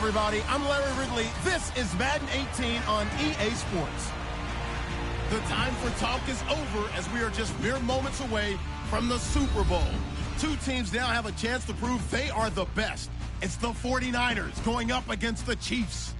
everybody. I'm Larry Ridley. This is Madden 18 on EA Sports. The time for talk is over as we are just mere moments away from the Super Bowl. Two teams now have a chance to prove they are the best. It's the 49ers going up against the Chiefs.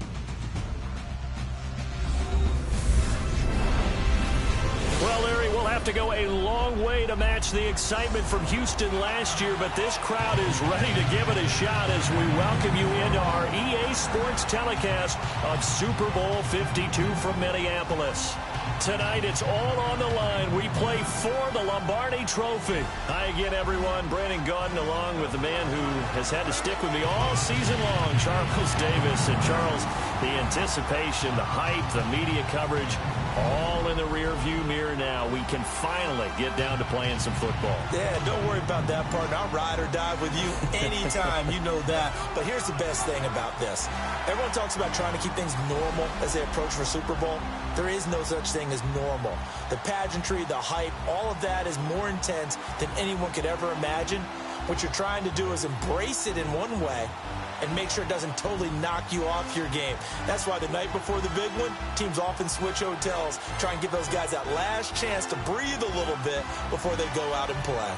Well, Larry, we'll have to go a long way to match the excitement from Houston last year, but this crowd is ready to give it a shot as we welcome you into our EA Sports telecast of Super Bowl 52 from Minneapolis. Tonight, it's all on the line. We play for the Lombardi Trophy. Hi again, everyone. Brandon Gaudin along with the man who has had to stick with me all season long, Charles Davis. And Charles, the anticipation, the hype, the media coverage, all in the rearview mirror now. We can finally get down to playing some football. Yeah, don't worry about that, partner. I'll ride or die with you anytime. You know that. But here's the best thing about this. Everyone talks about trying to keep things normal as they approach for Super Bowl. There is no such thing as normal. The pageantry, the hype, all of that is more intense than anyone could ever imagine. What you're trying to do is embrace it in one way and make sure it doesn't totally knock you off your game. That's why the night before the big one, teams often switch hotels, try and give those guys that last chance to breathe a little bit before they go out and play.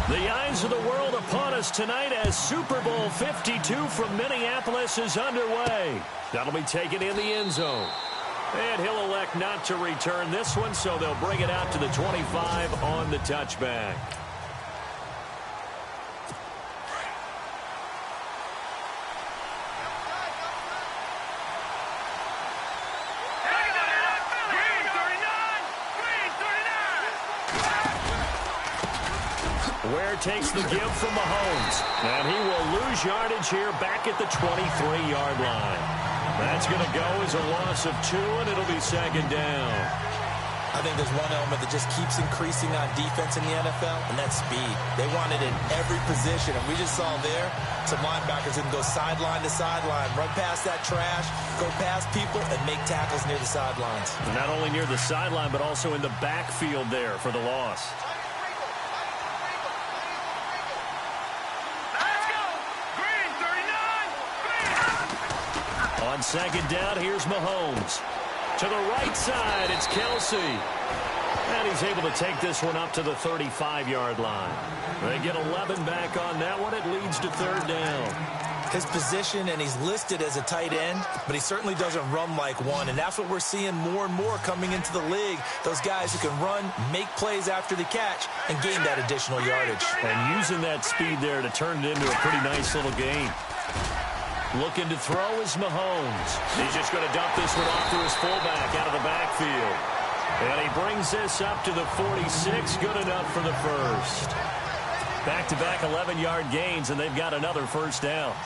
The eyes of the world upon us tonight as Super Bowl 52 from Minneapolis is underway. That'll be taken in the end zone. And he'll elect not to return this one, so they'll bring it out to the 25 on the touchback. Ware takes the give from Mahomes. And he will lose yardage here back at the 23-yard line. That's going to go as a loss of 2, and it'll be second down. I think there's one element that just keeps increasing on defense in the NFL, and that's speed. They want it in every position, and we just saw there some linebackers that can go sideline to sideline, run past that trash, go past people, and make tackles near the sidelines. And not only near the sideline, but also in the backfield there for the loss. On second down, here's Mahomes. To the right side, it's Kelsey. And he's able to take this one up to the 35-yard line. They get 11 back on that one. It leads to third down. His position, and he's listed as a tight end, but he certainly doesn't run like one, and that's what we're seeing more and more coming into the league. Those guys who can run, make plays after the catch, and gain that additional yardage. And using that speed there to turn it into a pretty nice little gain. Looking to throw is Mahomes. He's just going to dump this one off to his fullback out of the backfield. And he brings this up to the 46. Good enough for the first. Back-to-back 11-yard gains, and they've got another first down.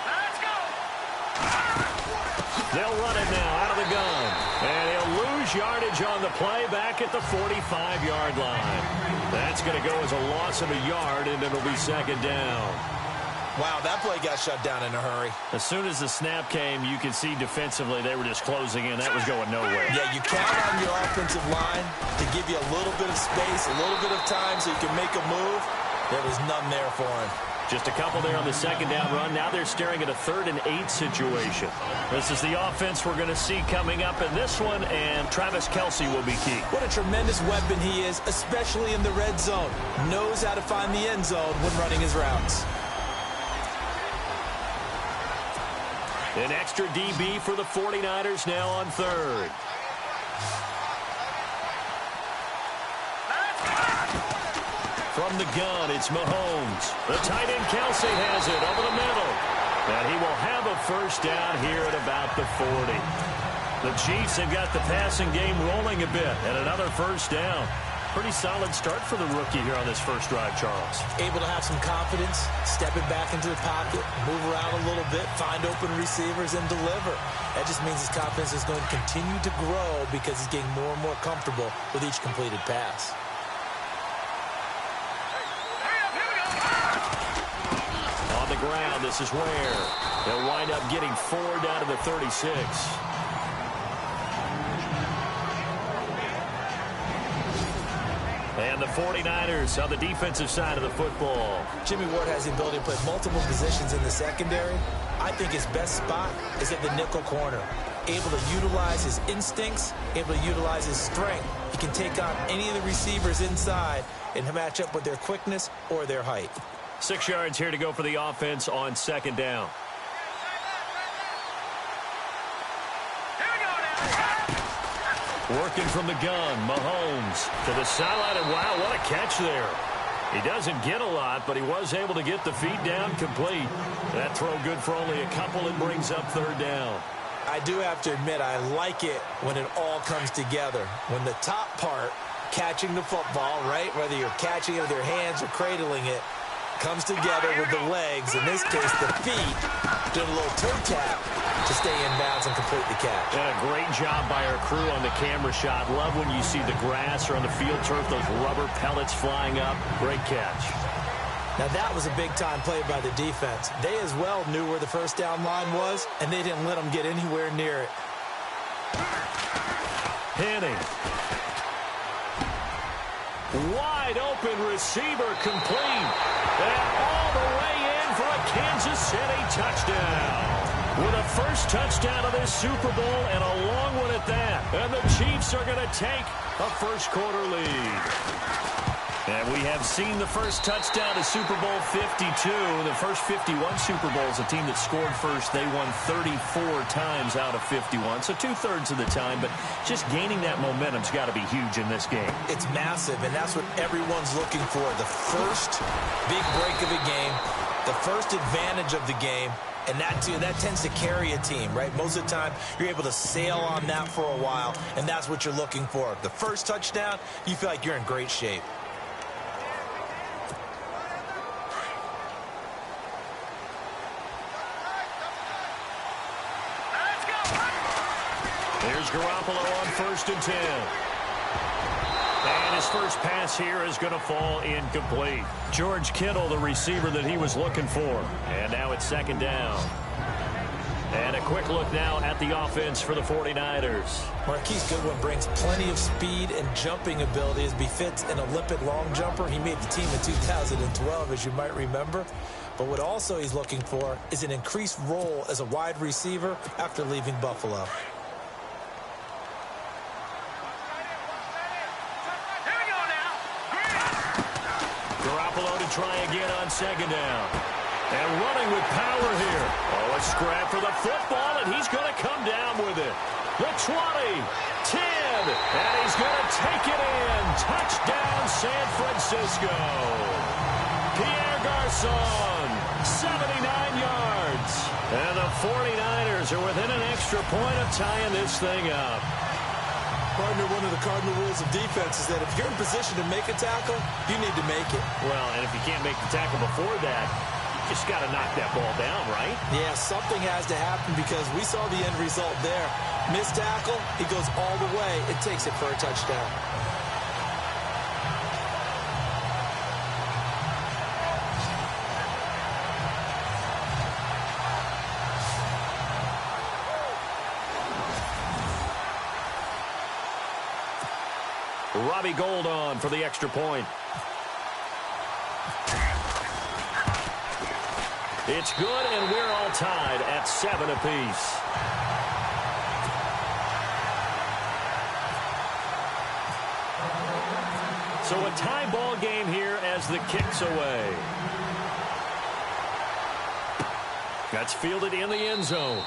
Let's go. They'll run it now out of the gun. And he'll lose yardage on the play back at the 45-yard line. That's going to go as a loss of a yard, and it'll be second down. Wow, that play got shut down in a hurry. As soon as the snap came, you could see defensively they were just closing in. That was going nowhere. Yeah, you count on your offensive line to give you a little bit of space, a little bit of time so you can make a move. There was none there for him. Just a couple there on the second down run. Now they're staring at a 3rd and 8 situation. This is the offense we're going to see coming up in this one, and Travis Kelce will be key. What a tremendous weapon he is, especially in the red zone. Knows how to find the end zone when running his routes. An extra DB for the 49ers now on 3rd. from the gun, it's Mahomes. The tight end Kelsey has it over the middle. And he will have a first down here at about the 40. The Chiefs have got the passing game rolling a bit, and another first down. Pretty solid start for the rookie here on this first drive, Charles. Able to have some confidence, stepping back into the pocket, move around a little bit, find open receivers, and deliver. That just means his confidence is going to continue to grow because he's getting more and more comfortable with each completed pass. On the ground, this is where they'll wind up getting 4 down to the 36. And the 49ers on the defensive side of the football. Jimmy Ward has the ability to play multiple positions in the secondary. I think his best spot is at the nickel corner. Able to utilize his instincts, able to utilize his strength. He can take on any of the receivers inside and match up with their quickness or their height. 6 yards here to go for the offense on second down. Working from the gun, Mahomes to the sideline, and wow, what a catch there. He doesn't get a lot, but he was able to get the feet down complete. That throw good for only a couple. It brings up third down. I do have to admit, I like it when it all comes together. When the top part, catching the football, right, whether you're catching it with your hands or cradling it, comes together with the legs, in this case the feet, doing a little toe tap to stay in bounds and complete the catch. And a great job by our crew on the camera shot. Love when you see the grass or on the field turf, those rubber pellets flying up. Great catch. Now that was a big-time play by the defense. They as well knew where the first down line was, and they didn't let them get anywhere near it. Henning. Wide open receiver complete. And all the way in for a Kansas City touchdown. With a first touchdown of this Super Bowl and a long one at that. And the Chiefs are going to take a first quarter lead. And we have seen the first touchdown to Super Bowl 52. The first 51 Super Bowls, a team that scored first, they won 34 times out of 51. So 2/3 of the time, but just gaining that momentum's got to be huge in this game. It's massive, and that's what everyone's looking for. The first big break of a game, the first advantage of the game, and that tends to carry a team, right? Most of the time, you're able to sail on that for a while, and that's what you're looking for. The first touchdown, you feel like you're in great shape. Here's Garoppolo on 1st and 10. And his first pass here is going to fall incomplete. George Kittle, the receiver that he was looking for. And now it's second down. And a quick look now at the offense for the 49ers. Marquise Goodwin brings plenty of speed and jumping ability as befits an Olympic long jumper. He made the team in 2012, as you might remember. But what also he's looking for is an increased role as a wide receiver after leaving Buffalo. Try again on second down. And running with power here. Oh, a scrap for the football, and he's going to come down with it. The 20, 10, and he's going to take it in. Touchdown, San Francisco. Pierre Garçon, 79 yards. And the 49ers are within an extra point of tying this thing up. Partner, one of the cardinal rules of defense is that if you're in position to make a tackle, you need to make it. Well, and if you can't make the tackle before that, you just got to knock that ball down, right? Yeah, something has to happen because we saw the end result there. Missed tackle, he goes all the way. It takes it for a touchdown. Robbie Gould on for the extra point. It's good, and we're all tied at 7 apiece. So a tie ball game here as the kick's away. That's fielded in the end zone.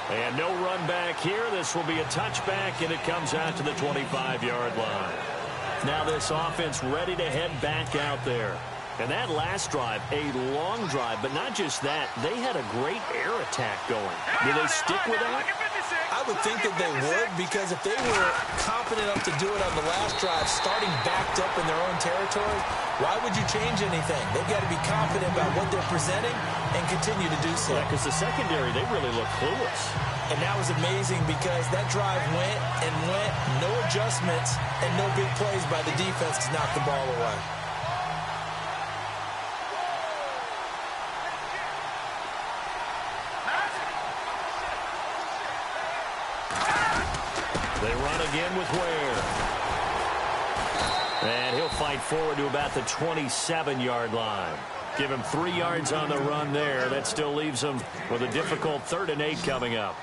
And no run back here. This will be a touchback, and it comes out to the 25-yard line. Now this offense ready to head back out there. And that last drive, a long drive, but not just that. They had a great air attack going. Do they stick with that? I would think that they would, because if they were confident enough to do it on the last drive, starting backed up in their own territory, why would you change anything? They've got to be confident about what they're presenting and continue to do so. Yeah, because the secondary, they really look clueless. And that was amazing because that drive went and went, no adjustments, and no big plays by the defense to knock the ball away. They run again with Ware. And he'll fight forward to about the 27-yard line. Give him 3 yards on the run there. That still leaves him with a difficult 3rd and 8 coming up.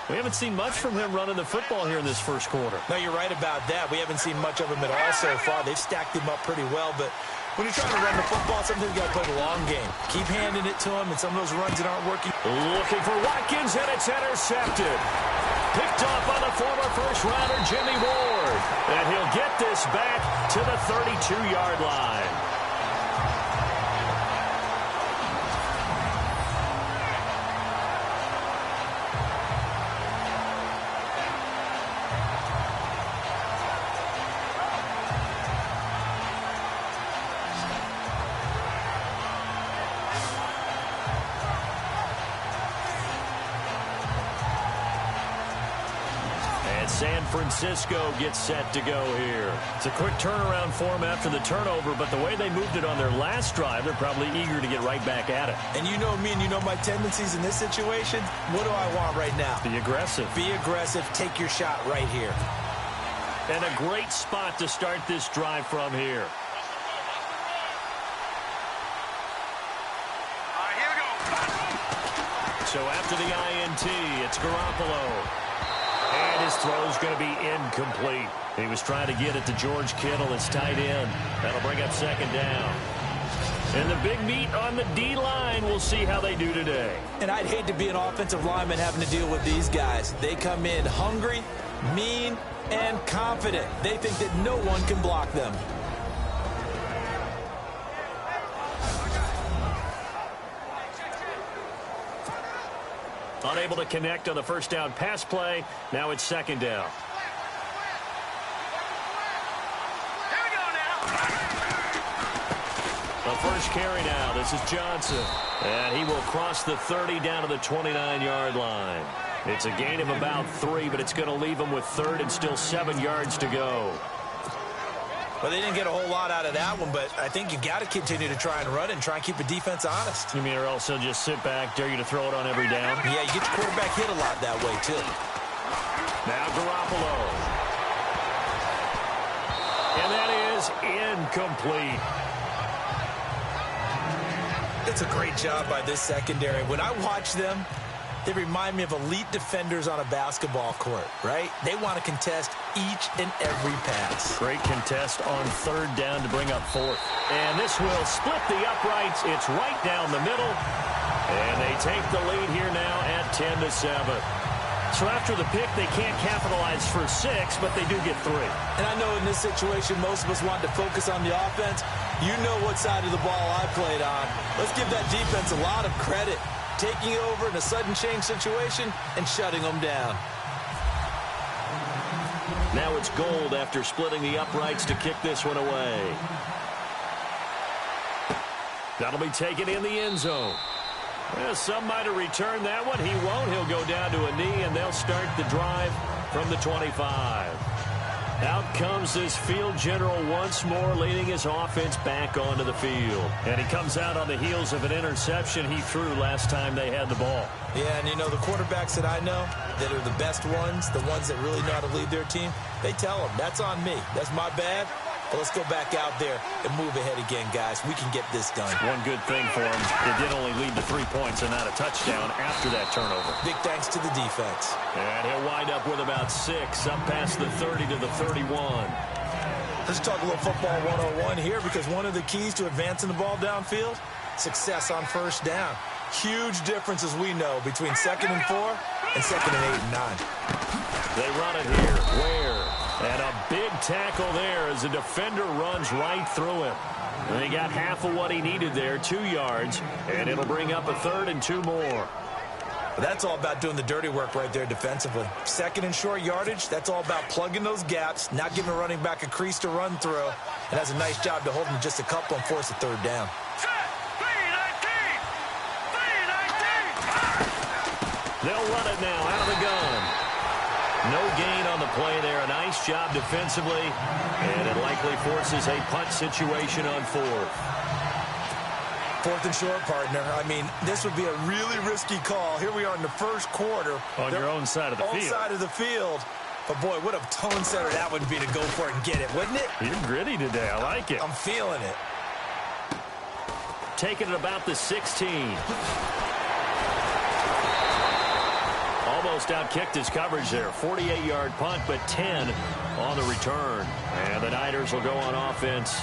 We haven't seen much from him running the football here in this first quarter. No, you're right about that. We haven't seen much of him at all so far. They've stacked him up pretty well, but when you're trying to run the football, sometimes you got to play the long game. Keep handing it to him, and some of those runs that aren't working. Looking for Watkins, and it's intercepted. Picked off by the former first-rounder Jimmy Ward. And he'll get this back to the 32-yard line. San Francisco gets set to go here. It's a quick turnaround for them after the turnover, but the way they moved it on their last drive, they're probably eager to get right back at it. And you know me and you know my tendencies in this situation. What do I want right now? Be aggressive. Be aggressive. Take your shot right here. And a great spot to start this drive from here. All right, here we go. So after the INT, it's Garoppolo. And his throw's going to be incomplete. He was trying to get it to George Kittle, his tight end. That'll bring up 2nd down. And the big meat on the D-line, we'll see how they do today. And I'd hate to be an offensive lineman having to deal with these guys. They come in hungry, mean, and confident. They think that no one can block them. Unable to connect on the first down pass play. Now it's 2nd down. Here we go now. The first carry now. This is Johnson. And he will cross the 30 down to the 29-yard line. It's a gain of about 3, but it's going to leave him with 3rd and still 7 yards to go. Well, they didn't get a whole lot out of that one, but I think you got to continue to try and run and try and keep the defense honest. You mean or else he'll just sit back, dare you to throw it on every down? Yeah, you get your quarterback hit a lot that way, too. Now Garoppolo. And that is incomplete. It's a great job by this secondary. When I watch them, they remind me of elite defenders on a basketball court, right? They want to contest each and every pass. Great contest on 3rd down to bring up 4th. And this will split the uprights. It's right down the middle. And they take the lead here now at 10-7. So after the pick, they can't capitalize for 6, but they do get 3. And I know in this situation, most of us want to focus on the offense. You know what side of the ball I played on. Let's give that defense a lot of credit. Taking over in a sudden change situation and shutting them down. Now it's Gold after splitting the uprights to kick this one away. That'll be taken in the end zone. Well, some might have returned that one. He won't. He'll go down to a knee, and they'll start the drive from the 25. Out comes this field general once more, leading his offense back onto the field. And he comes out on the heels of an interception he threw last time they had the ball. Yeah, and you know, the quarterbacks that I know that are the best ones, the ones that really know how to lead their team, they tell them, that's on me. That's my bad. But let's go back out there and move ahead again, guys. We can get this done. One good thing for him, it did only lead to 3 points and not a touchdown after that turnover. Big thanks to the defense. And he'll wind up with about 6, up past the 30 to the 31. Let's talk a little football 101 here, because one of the keys to advancing the ball downfield, success on 1st down. Huge difference, as we know, between 2nd and 4 and 2nd and 8 and 9. They run it here. Ware. And a big tackle there as the defender runs right through him. And he got half of what he needed there, 2 yards, and it'll bring up a 3rd and 2 more. That's all about doing the dirty work right there defensively. 2nd and short yardage, that's all about plugging those gaps, not giving a running back a crease to run through. And that's a nice job to hold him just a couple and force a 3rd down. They'll run it now out of the gun. No gain on the play there. A nice job defensively. And it likely forces a punt situation on 4th. 4th and short, partner. I mean, this would be a really risky call. Here we are in the first quarter. On your own side of the field. Own side of the field. But, boy, what a tone setter that would be to go for it and get it, wouldn't it? You're gritty today. I like it. I'm feeling it. Taking it about the 16. Almost outkicked his coverage there. 48-yard punt, but 10 on the return. And the Niners will go on offense.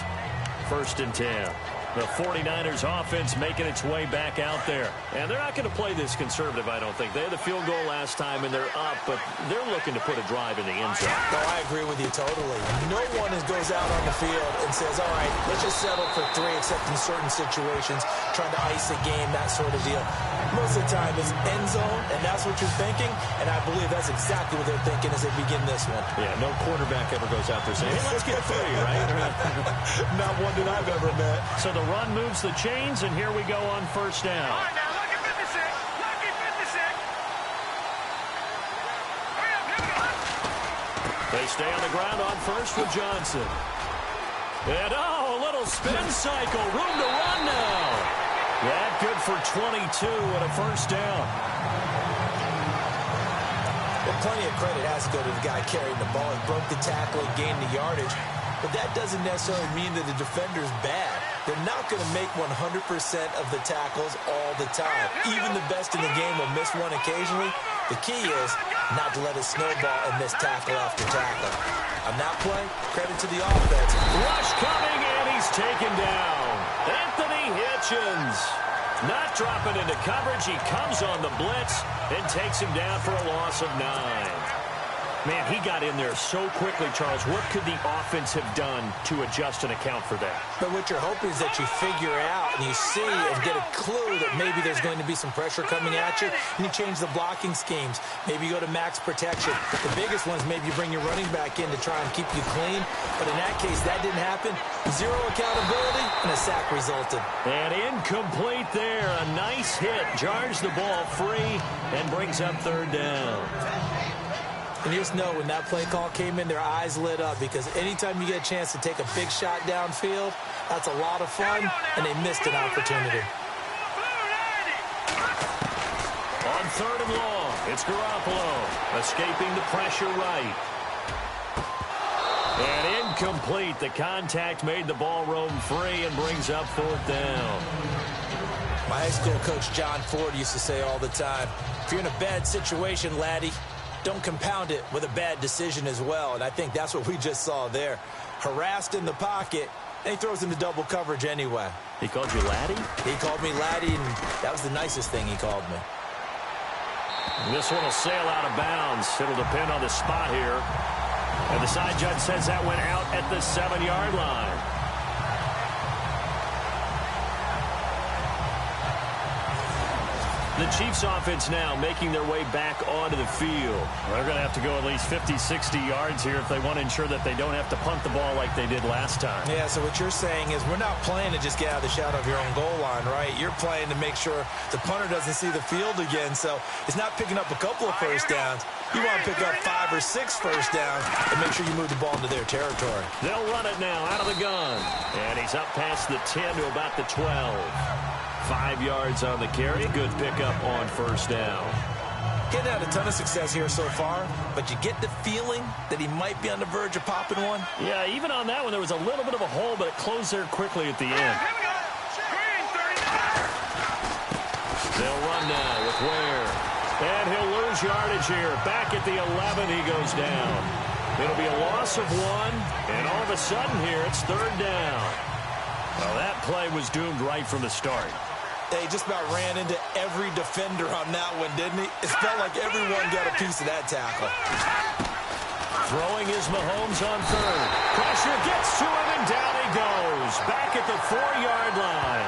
1st and 10. The 49ers offense making its way back out there. And they're not going to play this conservative, I don't think. They had the field goal last time, and they're up, but they're looking to put a drive in the end zone. No, I agree with you totally. No one goes out on the field and says, all right, let's just settle for 3, except in certain situations, trying to ice a game, that sort of deal. Most of the time, it's end zone, and that's what you're thinking, and I believe that's exactly what they're thinking as they begin this one. Yeah, no quarterback ever goes out there saying, hey, let's get 3, right? Not one that I've ever met. So the run moves the chains, and here we go on 1st down. All right, now, lucky 56. Lucky 56. Hurry up, here we go. They stay on the ground on 1st with Johnson. And, a little spin cycle. Room to run now. That good for 22 and a 1st down. Well, plenty of credit has to go to the guy carrying the ball. He broke the tackle and gained the yardage. But that doesn't necessarily mean that the defender's bad. They're not going to make 100% of the tackles all the time. Even the best in the game will miss one occasionally. The key is not to let it snowball and miss tackle after tackle. On that play, credit to the offense. Rush coming, and he's taken down. Anthony Hitchens. Not dropping into coverage. He comes on the blitz and takes him down for a loss of 9. Man, he got in there so quickly, Charles. What could the offense have done to adjust and account for that? But what you're hoping is that you figure out and you see and get a clue that maybe there's going to be some pressure coming at you, and you change the blocking schemes. Maybe you go to max protection. The biggest ones, maybe you bring your running back in to try and keep you clean. But in that case, that didn't happen. 0 accountability, and a sack resulted. And incomplete there. A nice hit. Jars the ball free and brings up 3rd down. And you just know when that play call came in, their eyes lit up, because anytime you get a chance to take a big shot downfield, that's a lot of fun, and they missed an opportunity. On 3rd and long, it's Garoppolo escaping the pressure right. And incomplete. The contact made the ball roam free and brings up 4th down. My high school coach, John Ford, used to say all the time, if you're in a bad situation, laddie, don't compound it with a bad decision as well. And I think that's what we just saw there. Harassed in the pocket, and he throws into double coverage anyway. He called you laddie? He called me laddie, and that was the nicest thing he called me. This one will sail out of bounds. It'll depend on the spot here. And the side judge says that went out at the 7-yard line. The Chiefs offense now making their way back onto the field. They're going to have to go at least 50, 60 yards here if they want to ensure that they don't have to punt the ball like they did last time. Yeah, so what you're saying is we're not playing to just get out of the shadow of your own goal line, right? You're playing to make sure the punter doesn't see the field again. So it's not picking up a couple of first downs. You want to pick up 5 or 6 first downs and make sure you move the ball into their territory. They'll run it now out of the gun. And he's up past the 10 to about the 12. 5 yards on the carry. Good pickup on first down. Getting had a ton of success here so far, but you get the feeling that he might be on the verge of popping one. Yeah, even on that one, there was a little bit of a hole, but it closed there quickly at the end. They'll run now with Ware. And he'll lose yardage here. Back at the 11, he goes down. It'll be a loss of 1, and all of a sudden here, it's 3rd down. Well, that play was doomed right from the start. He just about ran into every defender on that one, didn't he? It felt like everyone got a piece of that tackle. Throwing is Mahomes on third. Pressure gets to him, and down he goes. Back at the 4-yard line.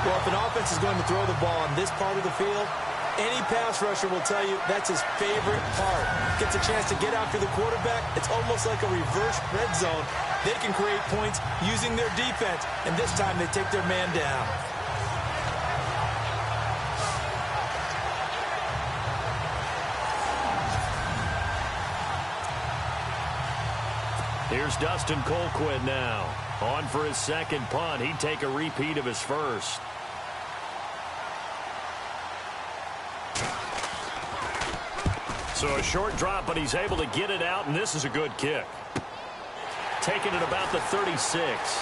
Well, if an offense is going to throw the ball on this part of the field, any pass rusher will tell you that's his favorite part. Gets a chance to get after the quarterback. It's almost like a reverse red zone. They can create points using their defense, and this time they take their man down. Here's Dustin Colquitt now. On for his second punt. He'd take a repeat of his first. So a short drop, but he's able to get it out, and this is a good kick. Taking it about the 36. Slips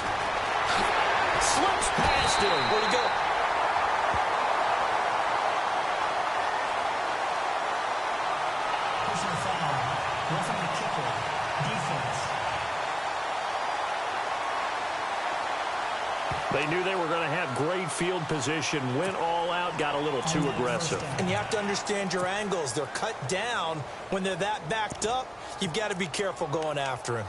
past him. Where'd he go? Personal foul. Roughing the kicker. Defense. They knew they were going to have great field position, went all out, got a little too aggressive. And you have to understand your angles. They're cut down. When they're that backed up, you've got to be careful going after him.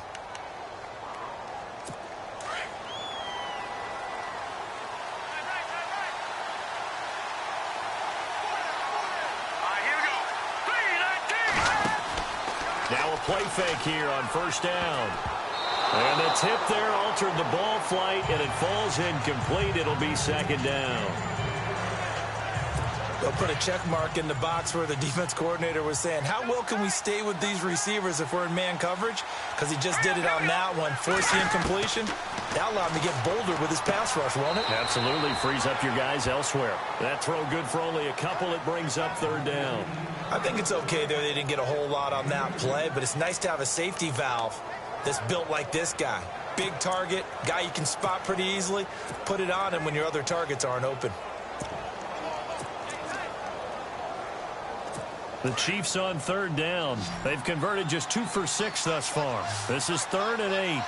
Now a play fake here on first down. And the tip there altered the ball flight, and it falls incomplete. It'll be second down. They'll put a check mark in the box where the defense coordinator was saying, how well can we stay with these receivers if we're in man coverage? Because he just did it on that one, force the incompletion. That allowed him to get bolder with his pass rush, won't it? Absolutely. Frees up your guys elsewhere. That throw good for only a couple. It brings up third down. I think it's okay there. They didn't get a whole lot on that play, but it's nice to have a safety valve that's built like this guy. Big target, guy you can spot pretty easily. Put it on him when your other targets aren't open. The Chiefs on third down. They've converted just 2 for 6 thus far. This is 3rd and 8. Hurry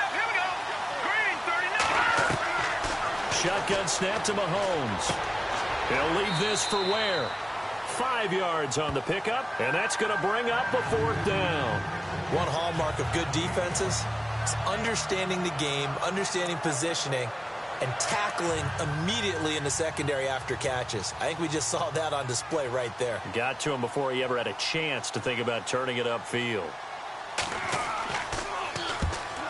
up, here we go. Green, 39. Shotgun snap to Mahomes. He'll leave this for Ware. 5 yards on the pickup, and that's going to bring up a 4th down. One hallmark of good defenses is understanding the game, understanding positioning, and tackling immediately in the secondary after catches. I think we just saw that on display right there. Got to him before he ever had a chance to think about turning it upfield.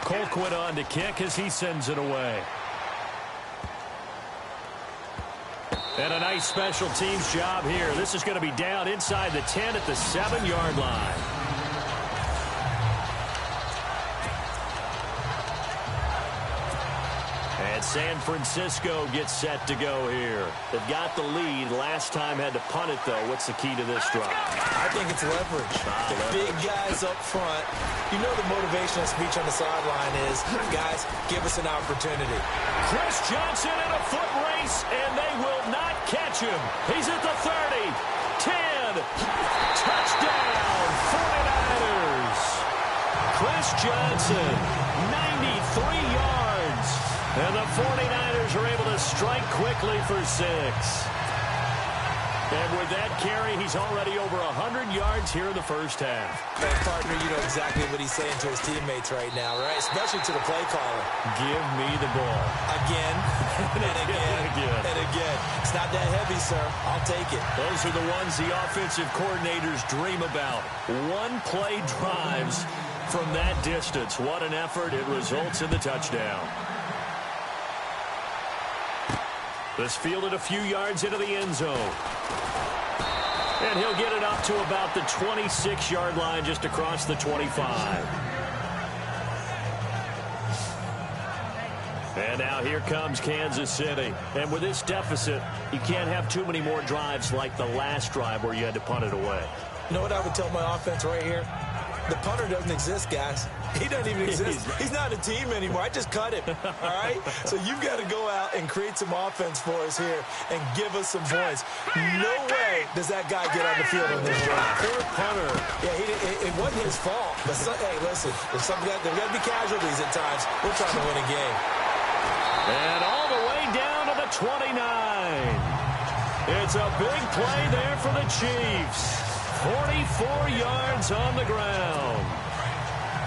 Colquitt on to kick as he sends it away. And a nice special teams job here. This is going to be down inside the 10 at the 7-yard line. And San Francisco gets set to go here. They've got the lead. Last time had to punt it, though. What's the key to this drive? I think it's leverage. The big guys up front. You know the motivational speech on the sideline is, guys, give us an opportunity. Chris Johnson in a foot race, and they will not catch him. He's at the 30, 10, touchdown, 49ers. Chris Johnson, 93 yards, and the 49ers are able to strike quickly for 6. And with that carry, he's already over 100 yards here in the first half. Man, partner, you know exactly what he's saying to his teammates right now, right? Especially to the play caller. Give me the ball. Again, and again, and again. It's not that heavy, sir. I'll take it. Those are the ones the offensive coordinators dream about. One-play drives from that distance. What an effort. It results in the touchdown. This fielded a few yards into the end zone. And he'll get it up to about the 26-yard line, just across the 25. And now here comes Kansas City. And with this deficit, you can't have too many more drives like the last drive where you had to punt it away. You know what I would tell my offense right here? The punter doesn't exist, guys. He doesn't even exist. He's not a team anymore. I just cut him, all right? So you've got to go out and create some offense for us here and give us some points. No way does that guy get on the field on this drive. Poor punter. Yeah, it wasn't his fault. But hey, listen, there's got to be casualties at times. We're trying to win a game. And all the way down to the 29. It's a big play there for the Chiefs. 44 yards on the ground.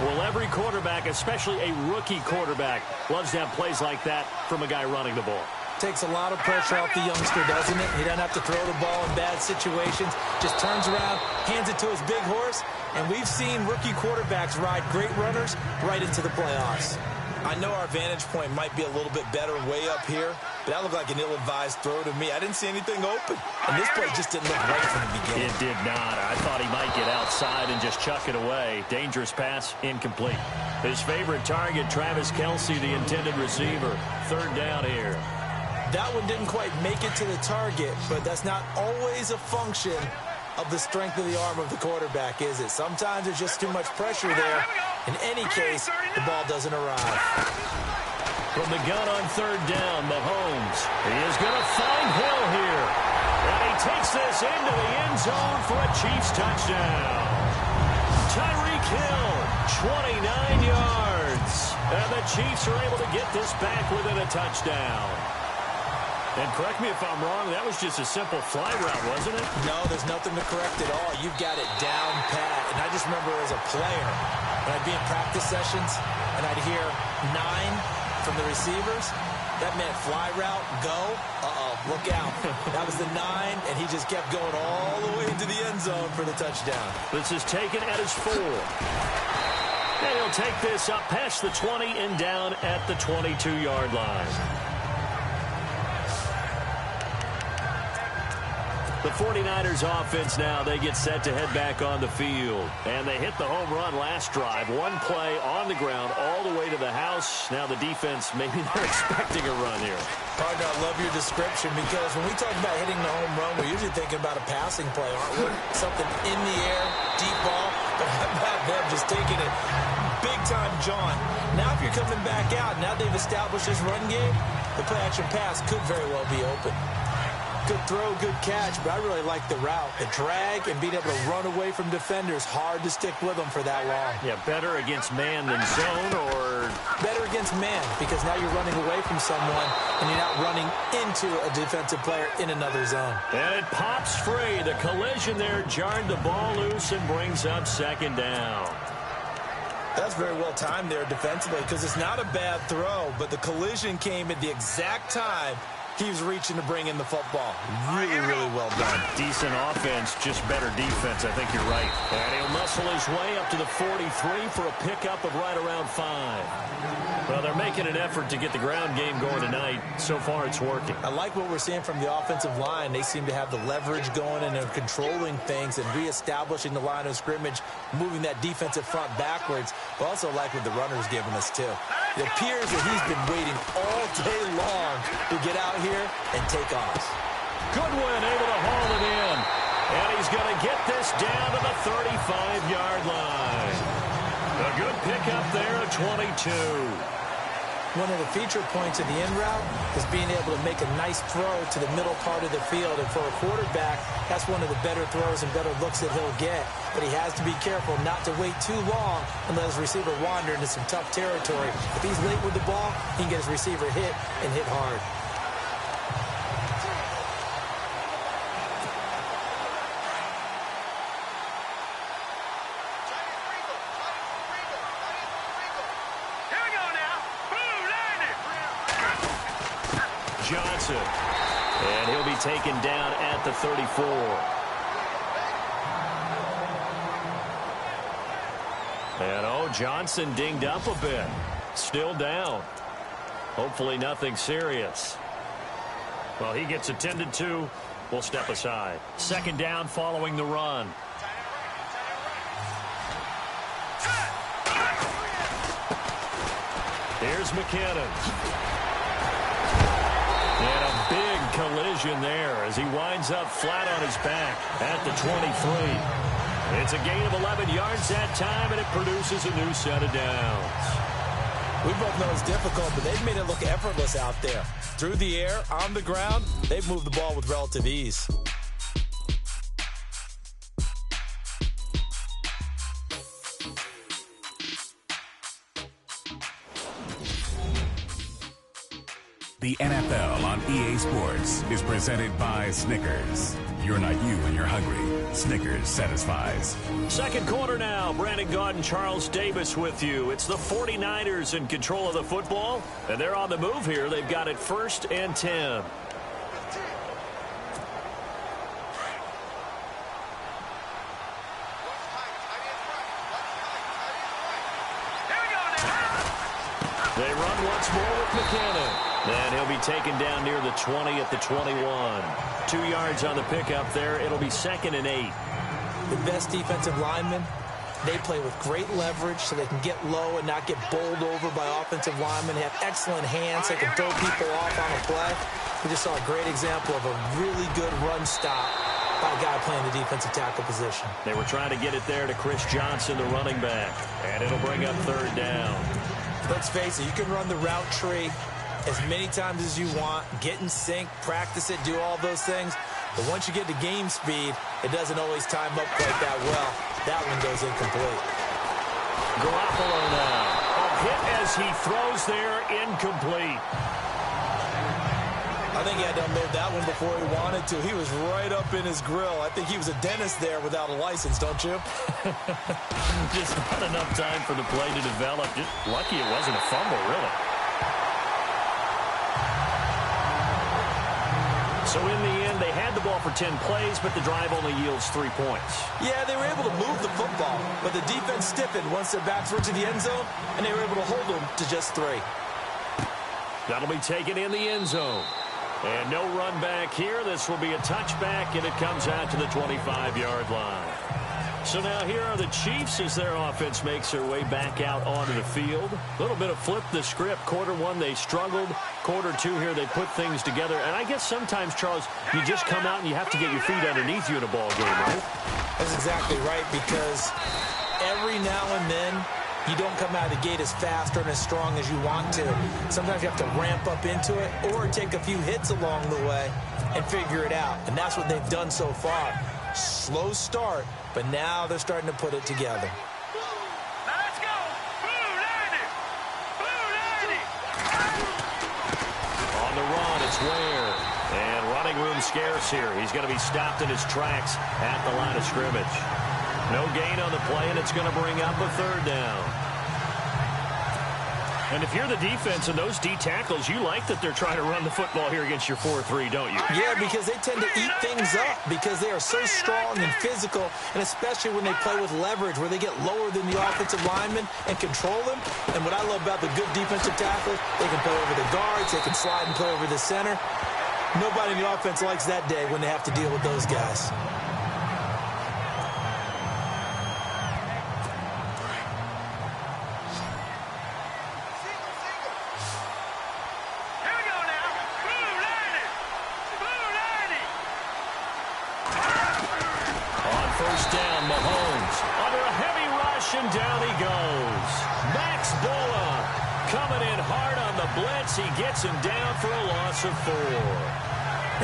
Well, every quarterback, especially a rookie quarterback, loves to have plays like that from a guy running the ball. Takes a lot of pressure off the youngster, doesn't it? He doesn't have to throw the ball in bad situations. Just turns around, hands it to his big horse, and we've seen rookie quarterbacks ride great runners right into the playoffs. I know our vantage point might be a little bit better way up here, but that looked like an ill-advised throw to me. I didn't see anything open, and this play just didn't look right from the beginning. It did not. I thought he might get outside and just chuck it away. Dangerous pass, incomplete. His favorite target, Travis Kelce, the intended receiver. Third down here. That one didn't quite make it to the target, but that's not always a function of the strength of the arm of the quarterback, is it? Sometimes there's just too much pressure there. In any case, the ball doesn't arrive. From the gun on third down, Mahomes. He is going to find Hill here. And he takes this into the end zone for a Chiefs touchdown. Tyreek Hill, 29 yards. And the Chiefs are able to get this back within a touchdown. And correct me if I'm wrong, that was just a simple fly route, wasn't it? No, there's nothing to correct at all. You've got it down pat. And I just remember as a player, when I'd be in practice sessions and I'd hear 9 from the receivers, that meant fly route, go, look out. That was the 9, and he just kept going all the way into the end zone for the touchdown. This is taken at his 4. And he'll take this up past the 20 and down at the 22-yard line. The 49ers offense now, they get set to head back on the field. And they hit the home run last drive. One play on the ground all the way to the house. Now the defense, maybe they're expecting a run here. Partner, I love your description because when we talk about hitting the home run, we're usually thinking about a passing play, aren't we? Something in the air, deep ball. But how about them just taking it big time, John? Now if you're coming back out, now they've established this run game, the play-action pass could very well be open. Good throw, good catch, but I really like the route. The drag and being able to run away from defenders, hard to stick with them for that long. Yeah, better against man than zone, or? Better against man, because now you're running away from someone and you're not running into a defensive player in another zone. And it pops free. The collision there jarred the ball loose and brings up second down. That's very well timed there defensively because it's not a bad throw, but the collision came at the exact time he was reaching to bring in the football. Really, really well done. Decent offense, just better defense. I think you're right. And he'll muscle his way up to the 43 for a pickup of right around 5. Well, they're making an effort to get the ground game going tonight. So far, it's working. I like what we're seeing from the offensive line. They seem to have the leverage going and they're controlling things and reestablishing the line of scrimmage, moving that defensive front backwards. But also like what the runner's giving us, too. It appears that he's been waiting all day long to get out here and take off. Goodwin able to haul it in. And he's going to get this down to the 35-yard line. A good pickup there at 22. One of the feature points of the in route is being able to make a nice throw to the middle part of the field. And for a quarterback, that's one of the better throws and better looks that he'll get. But he has to be careful not to wait too long and let his receiver wander into some tough territory. If he's late with the ball, he can get his receiver hit and hit hard. Johnson. And he'll be taken down at the 34. And, Johnson dinged up a bit. Still down. Hopefully nothing serious. Well, he gets attended to. We'll step aside. Second down following the run. Here's McKinnon. And a big collision there as he winds up flat on his back at the 23. It's a gain of 11 yards that time, and it produces a new set of downs. We both know it's difficult, but they've made it look effortless out there. Through the air, on the ground, they've moved the ball with relative ease. The NFL on EA Sports is presented by Snickers. You're not you when you're hungry. Snickers satisfies. Second quarter now. Brandon Gaudin, Charles Davis with you. It's the 49ers in control of the football, and they're on the move here. They've got it 1st and 10. They run once more with McKinnon. And he'll be taken down near the 20 at the 21. 2 yards on the pickup there. It'll be 2nd and 8. The best defensive linemen, they play with great leverage so they can get low and not get bowled over by offensive linemen. They have excellent hands. They can throw people off on a play. We just saw a great example of a really good run stop by a guy playing the defensive tackle position. They were trying to get it there to Chris Johnson, the running back. And it'll bring up 3rd down. Let's face it, you can run the route tree as many times as you want, get in sync, practice it, do all those things. But once you get to game speed, it doesn't always time up quite that well. That one goes incomplete. Garoppolo now. A hit as he throws there, incomplete. I think he had to unload that one before he wanted to. He was right up in his grill. I think he was a dentist there without a license, don't you? Just not enough time for the play to develop. Just lucky it wasn't a fumble, really. So in the end, they had the ball for 10 plays, but the drive only yields 3 points. Yeah, they were able to move the football, but the defense stiffened once their backs were to the end zone, and they were able to hold them to just 3. That'll be taken in the end zone. And no run back here. This will be a touchback, and it comes out to the 25-yard line. So now here are the Chiefs as their offense makes their way back out onto the field. A little bit of flip the script. Quarter 1, they struggled. Quarter 2 here, they put things together. And I guess sometimes, Charles, you just come out and you have to get your feet underneath you in a ball game, right? That's exactly right, because every now and then, you don't come out of the gate as fast or as strong as you want to. Sometimes you have to ramp up into it or take a few hits along the way and figure it out. And that's what they've done so far. Slow start, but now they're starting to put it together. Now let's go. Blue 90. Blue 90. On the run, it's Ware. And running room scarce here. He's going to be stopped in his tracks at the line of scrimmage. No gain on the play, and it's going to bring up a 3rd down. And if you're the defense and those D tackles, you like that they're trying to run the football here against your 4-3, don't you? Yeah, because they tend to eat things up because they are so strong and physical, and especially when they play with leverage where they get lower than the offensive linemen and control them. And what I love about the good defensive tackles, they can play over the guards, they can slide and play over the center. Nobody in the offense likes that day when they have to deal with those guys. And down he goes. Max Bola coming in hard on the blitz. He gets him down for a loss of 4.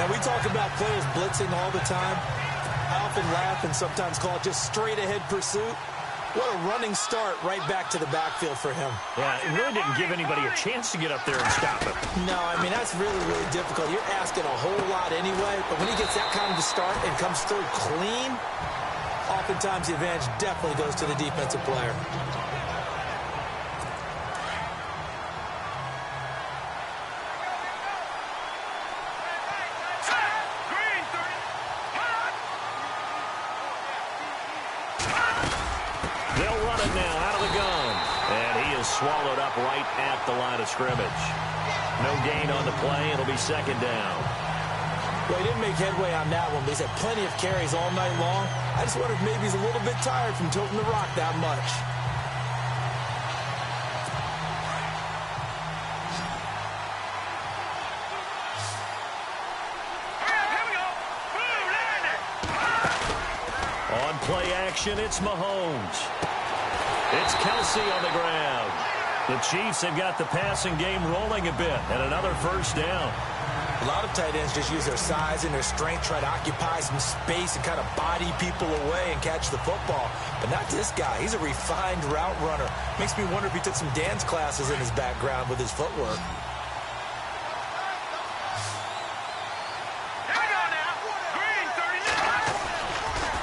Now, we talk about players blitzing all the time. I often laugh and sometimes call it just straight-ahead pursuit. What a running start right back to the backfield for him. Yeah, it really didn't give anybody a chance to get up there and stop him. No, I mean, that's really, really difficult. You're asking a whole lot anyway, but when he gets that kind of a start and comes through clean, oftentimes the advantage definitely goes to the defensive player. They'll run it now out of the gun. And he is swallowed up right at the line of scrimmage. No gain on the play. It'll be 2nd down. Well, he didn't make headway on that one, but he's had plenty of carries all night long. I just wonder if maybe he's a little bit tired from tilting the rock that much. On play action, it's Mahomes. It's Kelsey on the ground. The Chiefs have got the passing game rolling a bit, and another 1st down. A lot of tight ends just use their size and their strength, try to occupy some space and kind of body people away and catch the football. But not this guy. He's a refined route runner. Makes me wonder if he took some dance classes in his background with his footwork.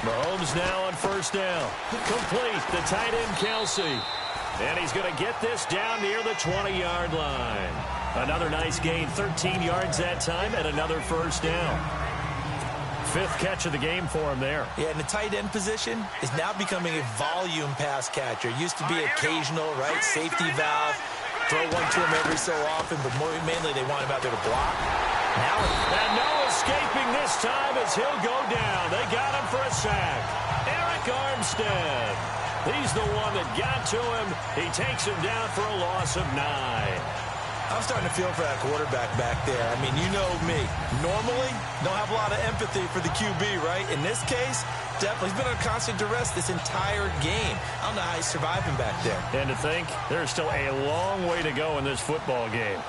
Mahomes now on first down. Complete, the tight end Kelsey. And he's going to get this down near the 20-yard line. Another nice gain, 13 yards that time, and another first down. Fifth catch of the game for him there. Yeah, and the tight end position is now becoming a volume pass catcher. Used to be occasional, right? Safety valve. Throw one to him every so often, but mainly they want him out there to block. Now, and no escaping this time as he'll go down. They got him for a sack. Eric Armstead. He's the one that got to him. He takes him down for a loss of 9. I'm starting to feel for that quarterback back there. I mean, you know me. Normally, don't have a lot of empathy for the QB, right? In this case, definitely. He's been under constant duress this entire game. I don't know how he's surviving back there. And to think, there's still a long way to go in this football game.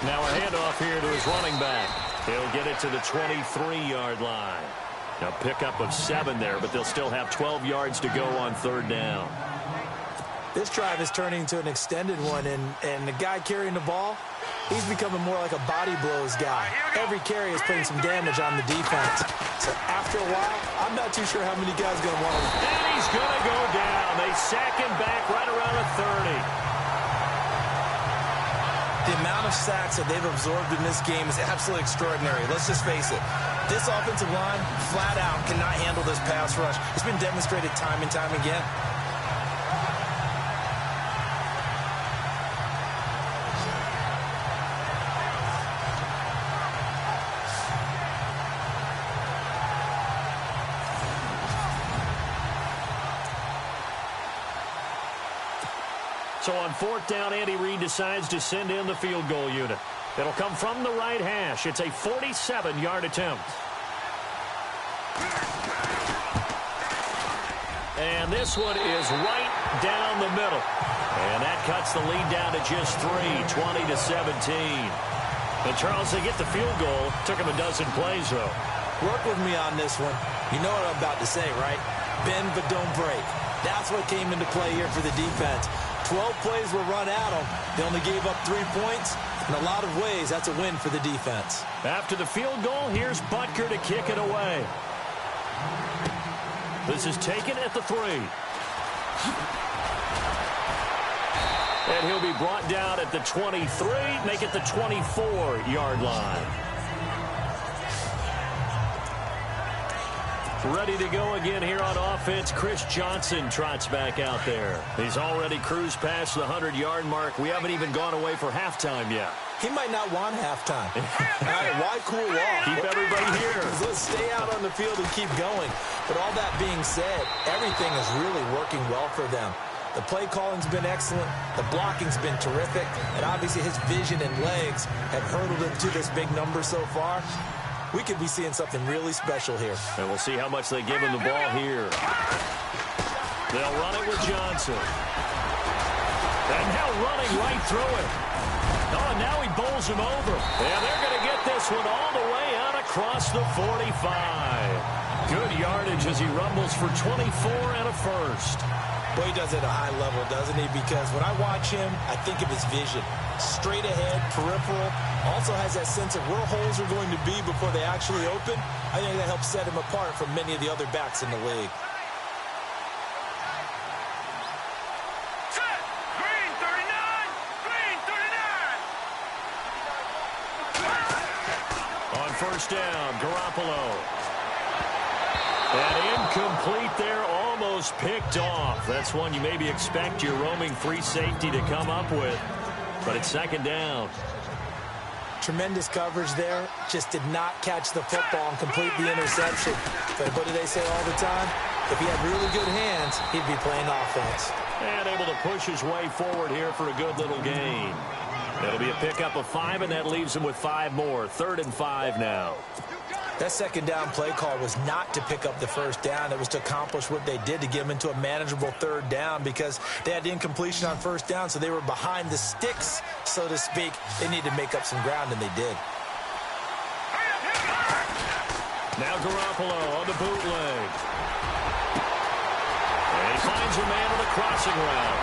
Now a handoff here to his running back. He'll get it to the 23-yard line. Now pickup of 7 there, but they'll still have 12 yards to go on third down. This drive is turning into an extended one, and the guy carrying the ball, he's becoming more like a body blows guy. Every carry is putting some damage on the defense. So after a while, I'm not too sure how many guys are going to want him. And he's going to go down. They sack him back right around the 30. The amount of sacks that they've absorbed in this game is absolutely extraordinary. Let's just face it. This offensive line, flat out, cannot handle this pass rush. It's been demonstrated time and time again. So on fourth down, Andy Reid decides to send in the field goal unit. It'll come from the right hash. It's a 47-yard attempt. And this one is right down the middle. And that cuts the lead down to just 3, 20-17. And Charles, they get the field goal. Took him a dozen plays, though. Work with me on this one. You know what I'm about to say, right? Bend but don't break. That's what came into play here for the defense. 12 plays were run at them. They only gave up 3 points. In a lot of ways, that's a win for the defense. After the field goal, here's Butker to kick it away. This is taken at the 3. And he'll be brought down at the 23, make it the 24-yard line. Ready to go again here on offense. Chris Johnson trots back out there. He's already cruised past the 100-yard mark. We haven't even gone away for halftime yet. He might not want halftime. All right, why cool off? Keep everybody here. Let's stay out on the field and keep going. But all that being said, everything is really working well for them. The play calling's been excellent. The blocking's been terrific. And obviously his vision and legs have hurdled him to this big number so far. We could be seeing something really special here. And we'll see how much they give him the ball here. They'll run it with Johnson. And now running right through it. Oh, and now he bowls him over. And they're going to get this one all the way out across the 45. Good yardage as he rumbles for 24 and a first. Well, he does it at a high level, doesn't he? Because when I watch him, I think of his vision. Straight ahead, peripheral. Also has that sense of where holes are going to be before they actually open. I think that helps set him apart from many of the other backs in the league. Set. Green 39. Green 39. On first down, Garoppolo. And incomplete there, almost picked off. That's one you maybe expect your roaming free safety to come up with. But it's second down. Tremendous coverage there. Just did not catch the football and complete the interception. But what do they say all the time? If he had really good hands, he'd be playing offense. And able to push his way forward here for a good little gain. It'll be a pickup of 5, and that leaves him with 5 more. 3rd and 5 now. That second down play call was not to pick up the first down. It was to accomplish what they did, to get them into a manageable 3rd down, because they had the incompletion on first down, so they were behind the sticks so to speak. They need to make up some ground, and they did. Now Garoppolo on the bootleg. And he finds a man on the crossing route.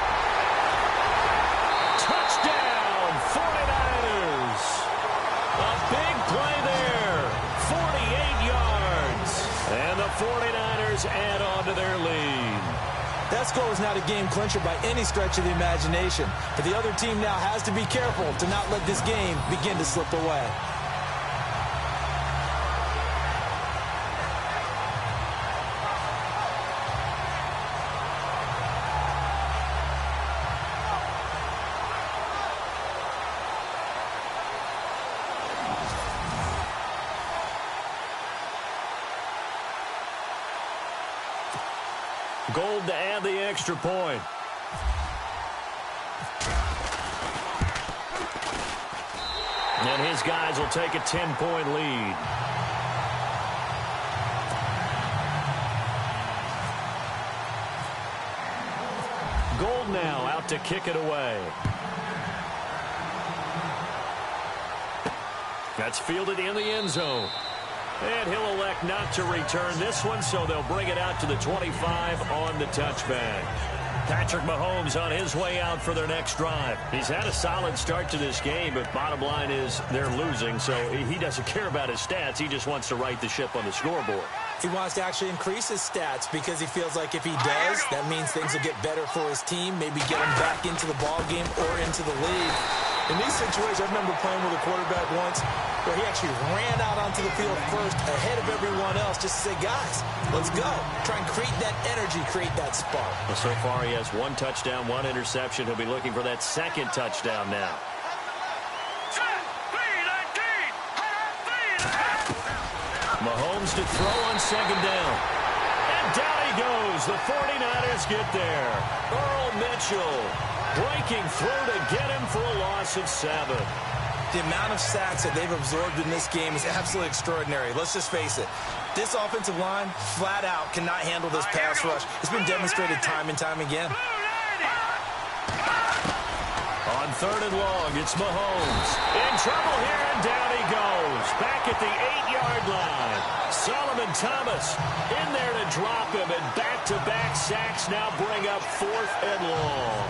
Touchdown, 49ers. A big play there, 48 yards. And the 49ers add on to their lead. That score was not a game clincher by any stretch of the imagination. But the other team now has to be careful to not let this game begin to slip away. Gold to add the extra point. And his guys will take a 10-point lead. Gold now out to kick it away. That's fielded in the end zone. And he'll elect not to return this one, so they'll bring it out to the 25 on the touchback. Patrick Mahomes on his way out for their next drive. He's had a solid start to this game, but bottom line is they're losing, so he doesn't care about his stats. He just wants to right the ship on the scoreboard. He wants to actually increase his stats because he feels like if he does, that means things will get better for his team, maybe get him back into the ball game or into the lead. In these situations, I remember playing with a quarterback once where he actually ran out onto the field first ahead of everyone else just to say, guys, let's go. Try and create that energy, create that spark. Well, so far he has one touchdown, one interception. He'll be looking for that second touchdown now. Mahomes to throw on second down. And down he goes. The 49ers get there. Earl Mitchell breaking through to get him for a loss of 7. The amount of sacks that they've absorbed in this game is absolutely extraordinary. Let's just face it. This offensive line, flat out, cannot handle this pass rush. It's been demonstrated time and time again. On third and long, it's Mahomes. In trouble here, and down he goes. Back at the 8-yard line. Solomon Thomas in there to drop him, and back-to-back sacks now bring up 4th and long.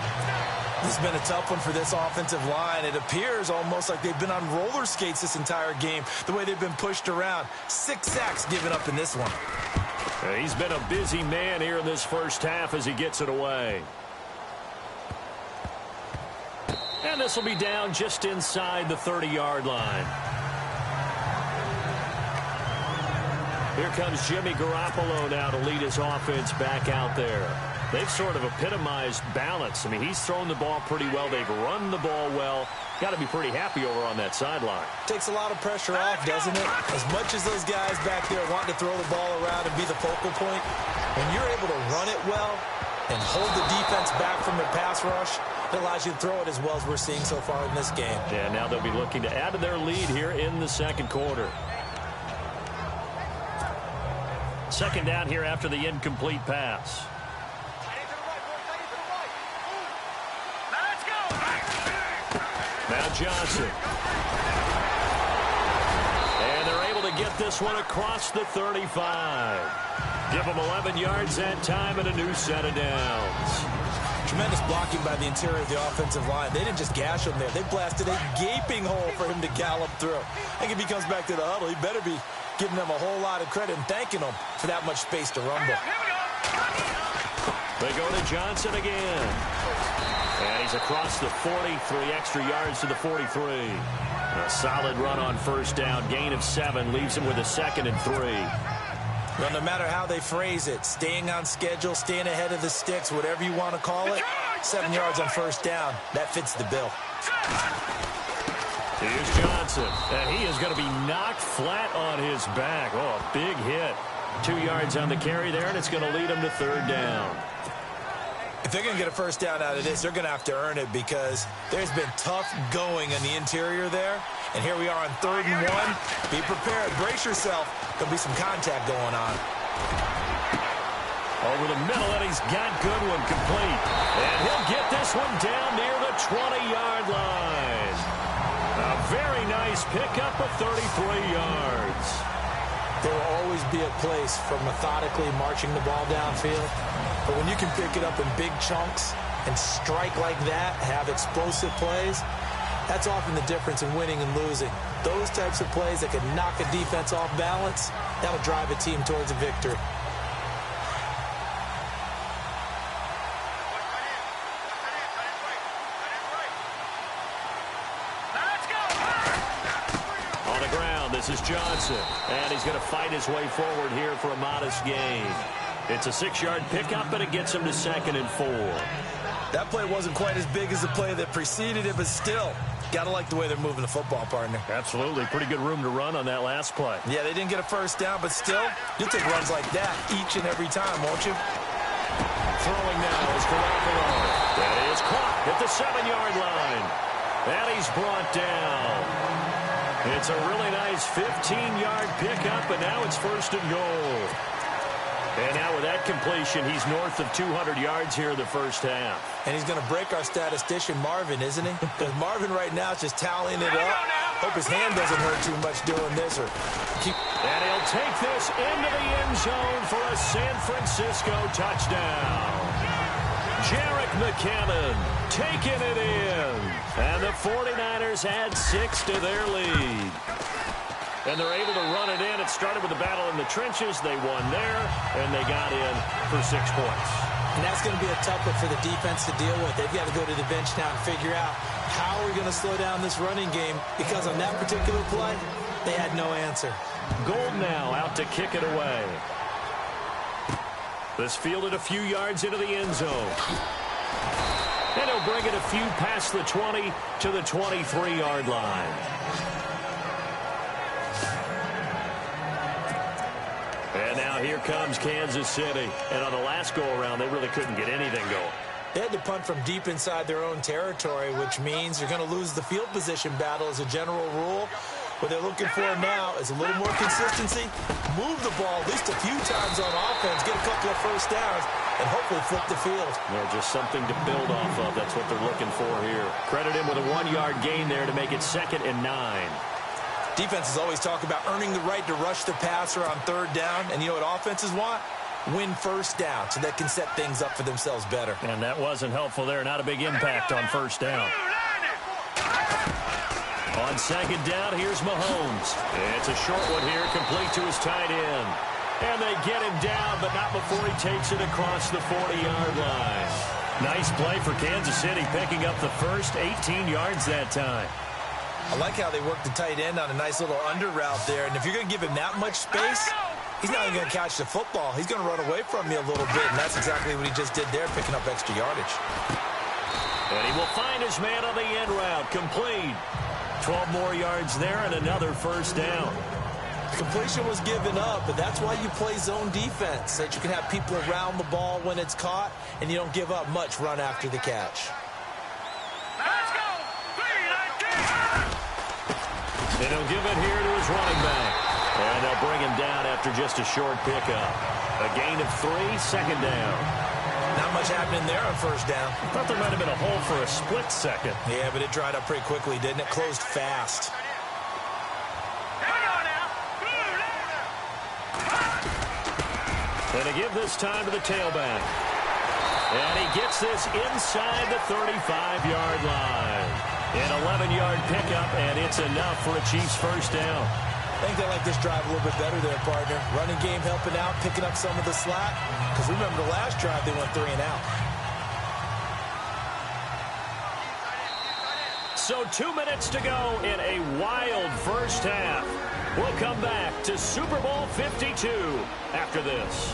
This has been a tough one for this offensive line. It appears almost like they've been on roller skates this entire game, the way they've been pushed around. 6 sacks given up in this one. He's been a busy man here in this first half as he gets it away. And this will be down just inside the 30-yard line. Here comes Jimmy Garoppolo now to lead his offense back out there. They've sort of epitomized balance. I mean, he's thrown the ball pretty well. They've run the ball well. Got to be pretty happy over on that sideline. Takes a lot of pressure off, doesn't it? As much as those guys back there want to throw the ball around and be the focal point, when you're able to run it well and hold the defense back from their pass rush, it allows you to throw it as well as we're seeing so far in this game. Yeah, now they'll be looking to add to their lead here in the second quarter. Second down here after the incomplete pass. Now Johnson. And they're able to get this one across the 35. Give them 11 yards that time and a new set of downs. Tremendous blocking by the interior of the offensive line. They didn't just gash him there. They blasted a gaping hole for him to gallop through. I think if he comes back to the huddle, he better be giving them a whole lot of credit and thanking them for that much space to rumble. They go to Johnson again. And he's across the 40, 3 extra yards to the 43. A solid run on first down. Gain of 7 leaves him with a 2nd and 3. Well, no matter how they phrase it, staying on schedule, staying ahead of the sticks, whatever you want to call it, 7 yards on first down, that fits the bill. Here's Johnson, and he is going to be knocked flat on his back. Oh, a big hit. 2 yards on the carry there, and it's going to lead him to third down. If they're going to get a first down out of this, they're going to have to earn it because there's been tough going in the interior there. And here we are on 3rd and 1. Be prepared. Brace yourself. There'll be some contact going on. Over the middle, and he's got Goodwin complete. And he'll get this one down near the 20-yard line. nice pickup of 33 yards. There will always be a place for methodically marching the ball downfield. But when you can pick it up in big chunks and strike like that, have explosive plays, that's often the difference in winning and losing. Those types of plays that can knock a defense off balance, that'll drive a team towards a victory. On the ground, this is Johnson. And he's going to fight his way forward here for a modest gain. It's a 6-yard pickup, and it gets him to 2nd and 4. That play wasn't quite as big as the play that preceded it, but still, got to like the way they're moving the football, partner. Absolutely. Pretty good room to run on that last play. Yeah, they didn't get a first down, but still, you'll take runs like that each and every time, won't you? Throwing now is Garoppolo. That is caught at the 7-yard line. And he's brought down. It's a really nice 15-yard pickup, and now it's 1st and goal. And now with that completion, he's north of 200 yards here in the first half. And he's going to break our statistician, Marvin, isn't he? Because Marvin right now is just tallying it up. Hope his hand doesn't hurt too much doing this. And he'll take this into the end zone for a San Francisco touchdown. Jerick McKinnon taking it in. And the 49ers add 6 to their lead. And they're able to run it in. It started with a battle in the trenches. They won there, and they got in for 6 points. And that's going to be a tough one for the defense to deal with. They've got to go to the bench now and figure out how are we going to slow down this running game, because on that particular play, they had no answer. Gold now out to kick it away. This fielded a few yards into the end zone. And he'll bring it a few past the 20 to the 23-yard line. And now here comes Kansas City. And on the last go-around, they really couldn't get anything going. They had to punt from deep inside their own territory, which means you're going to lose the field position battle as a general rule. What they're looking for now is a little more consistency, move the ball at least a few times on offense, get a couple of first downs, and hopefully flip the field. Yeah, just something to build off of. That's what they're looking for here. Credit him with a 1-yard gain there to make it 2nd and 9. Defenses always talk about earning the right to rush the passer on 3rd down. And you know what offenses want? Win first down so they can set things up for themselves better. And that wasn't helpful there. Not a big impact on 1st down. On 2nd down, here's Mahomes. It's a short one here, complete to his tight end. And they get him down, but not before he takes it across the 40-yard line. Nice play for Kansas City, picking up the first 18 yards that time. I like how they work the tight end on a nice little under route there. And if you're going to give him that much space, he's not even going to catch the football. He's going to run away from you a little bit, and that's exactly what he just did there, picking up extra yardage. And he will find his man on the end route, complete. 12 more yards there and another first down. Completion was given up, but that's why you play zone defense, so that you can have people around the ball when it's caught, and you don't give up much run after the catch. And he'll give it here to his running back. And they'll bring him down after just a short pickup. A gain of 3, 2nd down. Not much happening there on 1st down. I thought there might have been a hole for a split second. Yeah, but it dried up pretty quickly, didn't it? Closed fast. And to give this time to the tailback. And he gets this inside the 35-yard line. An 11-yard pickup, and it's enough for a Chiefs first down. I think they like this drive a little bit better there, partner. Running game helping out, picking up some of the slack. Because remember the last drive, they went 3 and out. So 2 minutes to go in a wild first half. We'll come back to Super Bowl 52 after this.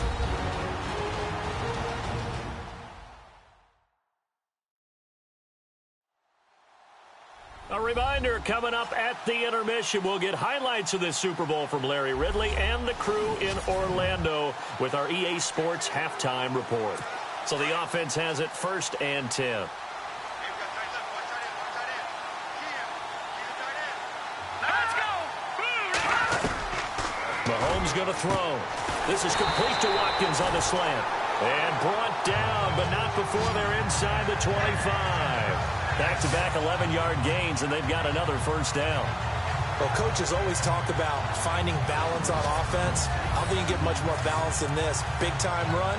A reminder, coming up at the intermission, we'll get highlights of this Super Bowl from Larry Ridley and the crew in Orlando with our EA Sports halftime report. So the offense has it 1st and 10. Mahomes going to throw. This is complete to Watkins on the slant. And brought down, but not before they're inside the 25. Back-to-back 11-yard gains, and they've got another first down. Well, coaches always talk about finding balance on offense. I don't think you get much more balance than this. Big-time run,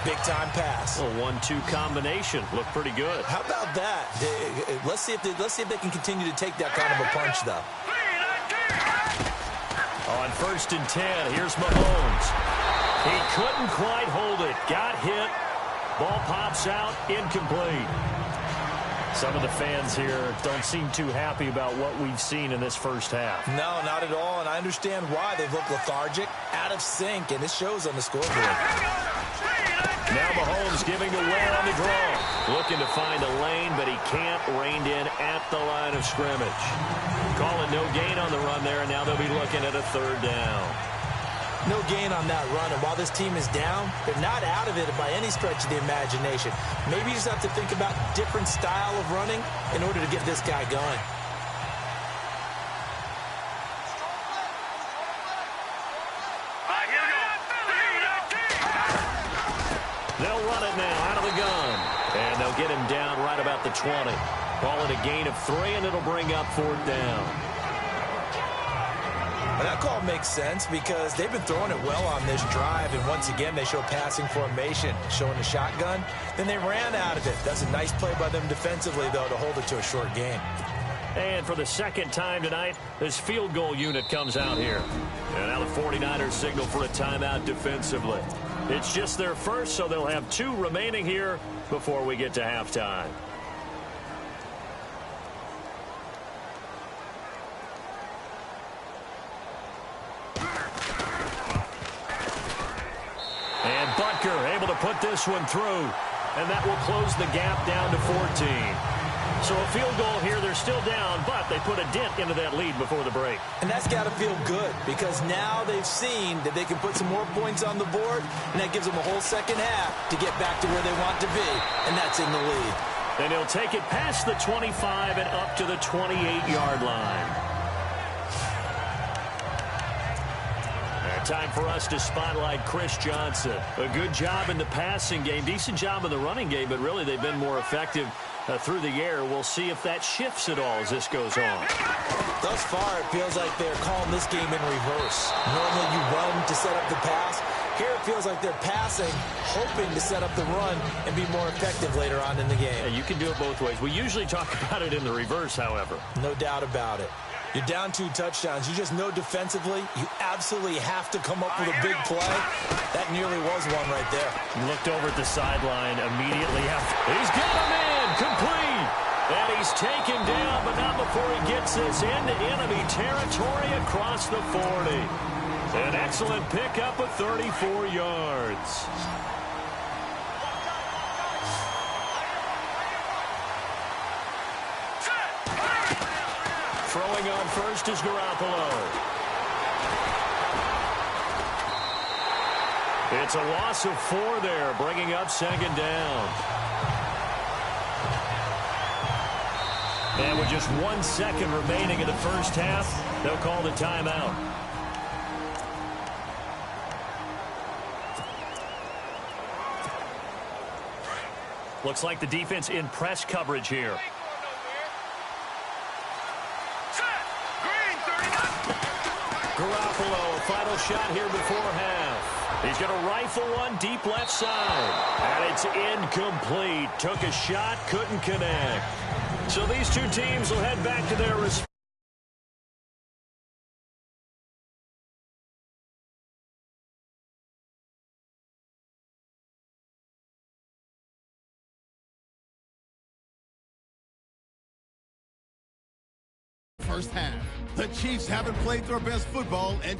big-time pass. A 1-2 combination. Looked pretty good. How about that? Let's see if they can continue to take that kind of a punch, though. On 1st and 10, here's Mahomes. He couldn't quite hold it. Got hit. Ball pops out. Incomplete. Some of the fans here don't seem too happy about what we've seen in this first half. No, not at all, and I understand why. They look lethargic, out of sync, and it shows on the scoreboard. Now Mahomes giving away on the draw. Looking to find a lane, but he can't. Reined in at the line of scrimmage. Calling no gain on the run there, and now they'll be looking at a 3rd down. No gain on that run, and while this team is down, they're not out of it by any stretch of the imagination. Maybe you just have to think about different style of running in order to get this guy going. They'll run it now out of the gun, and they'll get him down right about the 20. Call it a gain of 3, and it'll bring up 4th down. That call makes sense because they've been throwing it well on this drive, and once again they show passing formation, showing the shotgun. Then they ran out of it. That's a nice play by them defensively, though, to hold it to a short gain. And for the 2nd time tonight, this field goal unit comes out here. And now the 49ers signal for a timeout defensively. It's just their first, so they'll have 2 remaining here before we get to halftime. And Butker able to put this one through. And that will close the gap down to 14. So a field goal here, they're still down, but they put a dent into that lead before the break. And that's got to feel good because now they've seen that they can put some more points on the board, and that gives them a whole second half to get back to where they want to be, and that's in the lead. And he'll take it past the 25 and up to the 28-yard line. Time for us to spotlight Chris Johnson. A good job in the passing game, decent job in the running game, but really they've been more effective through the air. We'll see if that shifts at all as this goes on. Thus far, it feels like they're calling this game in reverse. Normally you run to set up the pass. Here it feels like they're passing, hoping to set up the run and be more effective later on in the game. Yeah, you can do it both ways. We usually talk about it in the reverse, however. No doubt about it. You're down 2 touchdowns. You just know defensively you absolutely have to come up with a big play. That nearly was one right there. Looked over at the sideline immediately after. He's got him in, complete. And he's taken down, but not before he gets this into enemy territory across the 40. An excellent pickup of 34 yards. Throwing on first is Garoppolo. It's a loss of 4 there, bringing up 2nd down. And with just 1 second remaining in the first half, they'll call the timeout. Looks like the defense in press coverage here. Garoppolo, a final shot here before half. He's going to rifle one deep left side. And it's incomplete. Took a shot, couldn't connect. So these 2 teams will head back to their respective. First half. The Chiefs haven't played their best football and